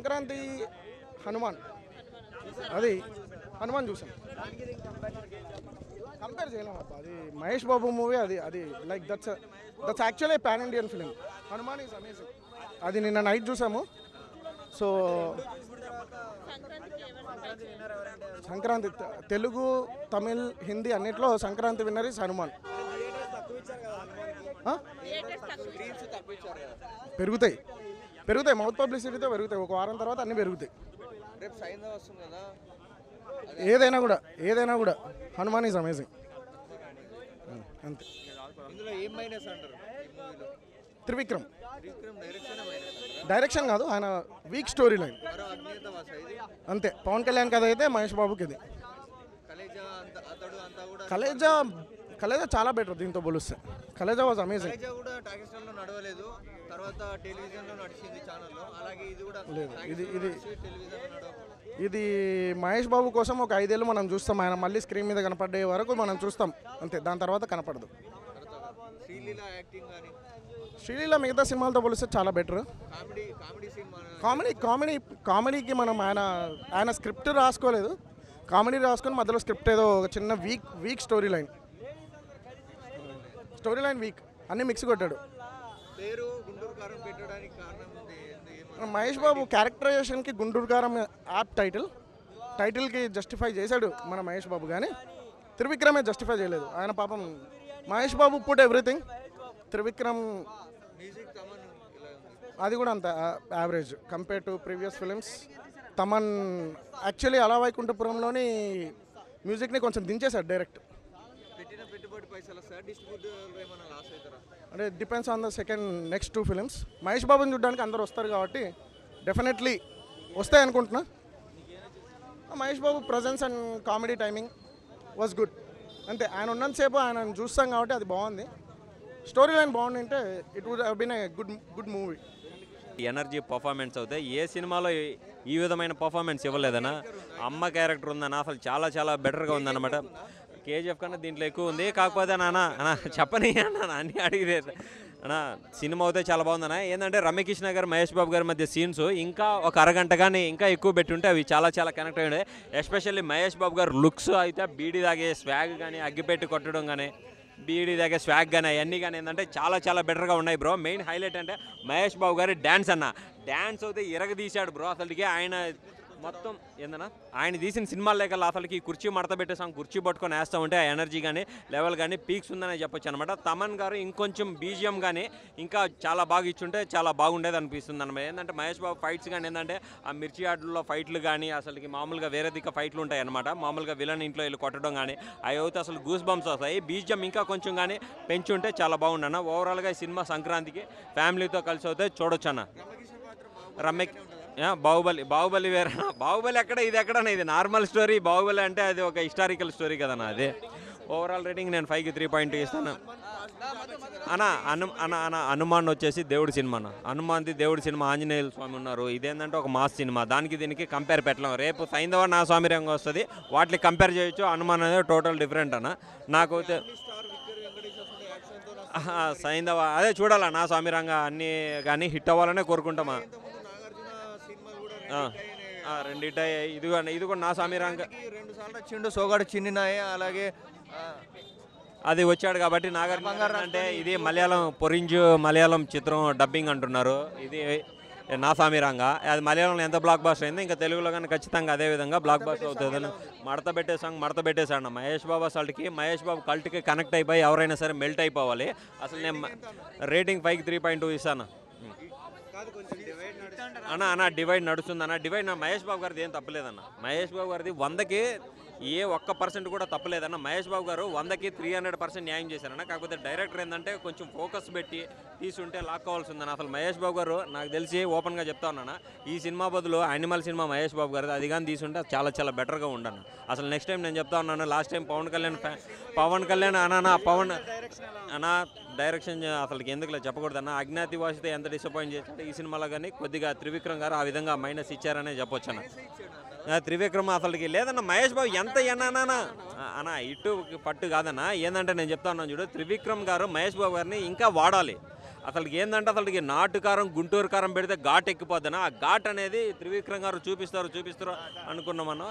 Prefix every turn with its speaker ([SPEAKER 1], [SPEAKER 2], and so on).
[SPEAKER 1] సంక్రాంతి హనుమాన్, అది హనుమాన్ చూసాం. కంపేర్ చేయలేము అబ్బా, అది మహేష్ బాబు మూవీ. అది అది like that's actually pan Indian film. Hanuman is amazing. అది నిన్న నైట్ చూసాము. సో సంక్రాంతి తెలుగు, తమిళ్, హిందీ అన్నిట్లో సంక్రాంతి విన్నర్ ఇస్ హనుమాన్. పెరుగుతాయి పెరుగుతాయి, మౌత్ పబ్లిసిటీతో పెరుగుతాయి. ఒక వారం తర్వాత అన్నీ పెరుగుతాయి. ఏదైనా కూడా హనుమాన్ ఈజ్ అమేజింగ్ అంతే. త్రివిక్రమ్ డైరెక్షన్ కాదు, ఆయన వీక్ స్టోరీ లైన్ అంతే. పవన్ కళ్యాణ్ కథ అయితే మహేష్ బాబుకి ఇది. కలేజా చాలా బెటర్ దీంతో పోలిస్తే. Khaleja was amazing. లేదు, ఇది మహేష్ బాబు కోసం ఒక 5 ఏళ్ళు మనం చూస్తాం. ఆయన మళ్ళీ స్క్రీన్ మీద కనపడే వరకు మనం చూస్తాం అంతే, దాని తర్వాత కనపడదు. శ్రీలీల మిగతా సినిమాలతో పోలిస్తే చాలా బెటర్. కామెడీకి మనం ఆయన స్క్రిప్ట్ రాసుకోలేదు, కామెడీ రాసుకొని మధ్యలో స్క్రిప్ట్ ఏదో ఒక చిన్న వీక్ స్టోరీ లైన్ వీక్ అన్నీ మిక్స్ కొట్టాడు. మహేష్ బాబు క్యారెక్టరైజేషన్కి గుంటూరు కారం యాప్ టైటిల్కి జస్టిఫై చేశాడు మన మహేష్ బాబు, కానీ త్రివిక్రమే జస్టిఫై చేయలేదు. ఆయన పాపం మహేష్ బాబు పుట్ ఎవ్రీథింగ్. త్రివిక్రమ్ అది కూడా అంత average compare to previous films. Thaman actually అలా వైకుంఠపురంలోని మ్యూజిక్ని కొంచెం దించేశాడు డైరెక్ట్. అంటే depends on the next 2 films. Mahesh బాబుని చూడడానికి అందరు వస్తారు కాబట్టి డెఫినెట్లీ వస్తాయి అనుకుంటున్నా. Mahesh Babu presence and comedy timing was good అంతే. ఆయన ఉన్నంతసేపు ఆయన చూస్తాం కాబట్టి అది బాగుంది. స్టోరీ లైన్ బాగుందంటే it would have been a good movie.
[SPEAKER 2] Energy performance అవుతాయి. ఏ సినిమాలో ఈ విధమైన పర్ఫార్మెన్స్ ఇవ్వలేదన్నా. అమ్మ క్యారెక్టర్ ఉందన్న, అసలు చాలా బెటర్గా ఉందన్నమాట. కేజీఎఫ్ కన్నా దీంట్లో ఎక్కువ ఉంది. కాకపోతే నాన్న చెప్పని అన్న అన్నీ అడిగితే అన్నా సినిమా అయితే చాలా బాగుందన్న. ఏంటంటే రమ్యకృష్ణ గారు మహేష్ బాబు గారి మధ్య సీన్స్ ఇంకా ఒక అరగంట కానీ ఇంకా ఎక్కువ పెట్టుంటే అవి చాలా కనెక్ట్ అయ్యాయి. ఎస్పెషల్లీ మహేష్ బాబు గారు లుక్స్ అయితే బీడీ తాగే స్వాగ్ కానీ, అగ్గిపెట్టి కొట్టడం కానీ, బీడీ దగ్గర స్వాగ్ కానీ అవన్నీ కానీ ఏంటంటే చాలా బెటర్గా ఉన్నాయి బ్రో. మెయిన్ హైలైట్ అంటే మహేష్ బాబు గారి డ్యాన్స్ అన్న. డ్యాన్స్ అయితే ఇరగదీశాడు బ్రో. అసలుకి ఆయన మొత్తం ఏందన్నా ఆయన తీసిన సినిమాలు లేక అసలుకి కుర్చీ మడత పెట్టేసాం, కుర్చీ పట్టుకొని వేస్తూ ఉంటే ఆ ఎనర్జీ కానీ లెవెల్ కానీ పీక్స్ ఉందని చెప్పొచ్చు అనమాట. తమన్ గారు ఇంకొంచెం బీజిఎం కానీ ఇంకా చాలా బాగా ఇచ్చుంటే చాలా బాగుండేది అనిపిస్తుంది అనమాట. ఏంటంటే మహేష్ బాబు ఫైట్స్ కానీ ఏంటంటే ఆ మిర్చి ఆటల్లో ఫైట్లు కానీ అసలుకి మామూలుగా వేరే దిక్క ఫైట్లు ఉంటాయి అనమాట. మామూలుగా విలన్ ఇంట్లో వెళ్ళి కొట్టడం కానీ అవి అయితే అసలు గూస్ బంప్స్ వస్తాయి. బీజిఎం ఇంకా కొంచెం కానీ పెంచుంటే చాలా బాగుండన్న. ఓవరాల్గా ఈ సినిమా సంక్రాంతికి ఫ్యామిలీతో కలిసి అయితే చూడొచ్చు అన్న. బాహుబలి వేరేనా? బాహుబలి ఎక్కడ, ఇది ఎక్కడన్నా? ఇది నార్మల్ స్టోరీ. బాహుబలి అంటే అది ఒక హిస్టారికల్ స్టోరీ కదన్నా. అది ఓవరాల్ రేటింగ్ నేను 5కి 3.2 ఇస్తాను అన్న. హనుమాన్ వచ్చేసి దేవుడి సినిమా అన్న. హనుమాన్ది దేవుడి సినిమా, ఆంజనేయుల స్వామి ఉన్నారు. ఇదేంటంటే ఒక మాస్ సినిమా. దానికి దీనికి కంపేర్ పెట్టలేము. రేపు సైంధవ నా స్వామి రంగం వస్తుంది, వాటిని కంపేర్ చేయొచ్చు. హనుమాన్ అనేది టోటల్ డిఫరెంట్ అన్న. నాకు సైంధవ అదే చూడాలా నా స్వామి రంగ అన్నీ కానీ హిట్ అవ్వాలనే కోరుకుంటామా. రెండిట ఇది కూడా నా స్వామి రంగ
[SPEAKER 3] 2 సార్లు వచ్చిండు. సోగాడు చిన్నినాయి అలాగే
[SPEAKER 2] అది వచ్చాడు కాబట్టి నాగార్జున అంటే ఇది మలయాళం చిత్రం డబ్బింగ్ అంటున్నారు. ఇది నా స్వామి రంగ అది మలయాళంలో ఎంత బ్లాక్ బాస్టర్ అయింది, ఇంకా తెలుగులో కానీ ఖచ్చితంగా అదే విధంగా బ్లాక్ బాస్టర్ అవుతుందని మడత పెట్టేశాడు మహేష్ బాబు. అసలుకి మహేష్ బాబు కల్ట్కి కనెక్ట్ అయిపోయి ఎవరైనా సరే మెల్ట్ అయిపోవాలి. అసలు నేను రేటింగ్ 5కి 3.2 ఇస్తాను అన్న. డివైడ్ నడుస్తుంది అన్న. డివైడ్ మహేష్ బాబు గారిది ఏం తప్పలేదన్న. మహేష్ బాబు గారిది 100కి ఏ 1% కూడా తప్పలేదన్న. మహేష్ బాబు గారు 100కి 300% న్యాయం చేశారన్న. కాకపోతే డైరెక్టర్ ఏంటంటే కొంచెం ఫోకస్ పెట్టి తీసుంటే లాక్కోవాల్సి ఉందన్న. అసలు మహేష్ బాబు గారు నాకు తెలిసి ఓపెన్గా చెప్తా ఉన్నాను, ఈ సినిమా బదులు యానిమల్ సినిమా మహేష్ బాబు గారు అది కానీ తీసుంటే చాలా బెటర్గా ఉండను. అసలు నెక్స్ట్ టైం నేను చెప్తా ఉన్నాను, లాస్ట్ టైం పవన్ కళ్యాణ్ అన్న డైరెక్షన్ అసలుకి ఎందుకులే చెప్పకూడదన్న. అజ్ఞాతి వాసితే ఎంత డిసప్పాయింట్ చేశాడు ఈ సినిమాలో కానీ కొద్దిగా త్రివిక్రమ్ గారు ఆ విధంగా మైనస్ ఇచ్చారనే చెప్పొచ్చు అన్న. త్రివిక్రమ్ అసలుకి లేదన్న. మహేష్ బాబు ఎంత అన్న ఇటు పట్టు కాదన్న. ఏంటంటే నేను చెప్తా ఉన్నాను చూడు, త్రివిక్రమ్ గారు మహేష్ బాబు గారిని ఇంకా వాడాలి. అసలుకి ఏంటంటే అసలుకి నాటు కారం గుంటూరు కారం పెడితే ఘాట్ ఎక్కిపోద్దనా ఆ ఘాట్ అనేది త్రివిక్రమ్ గారు చూపిస్తారు అనుకున్నాం మనం.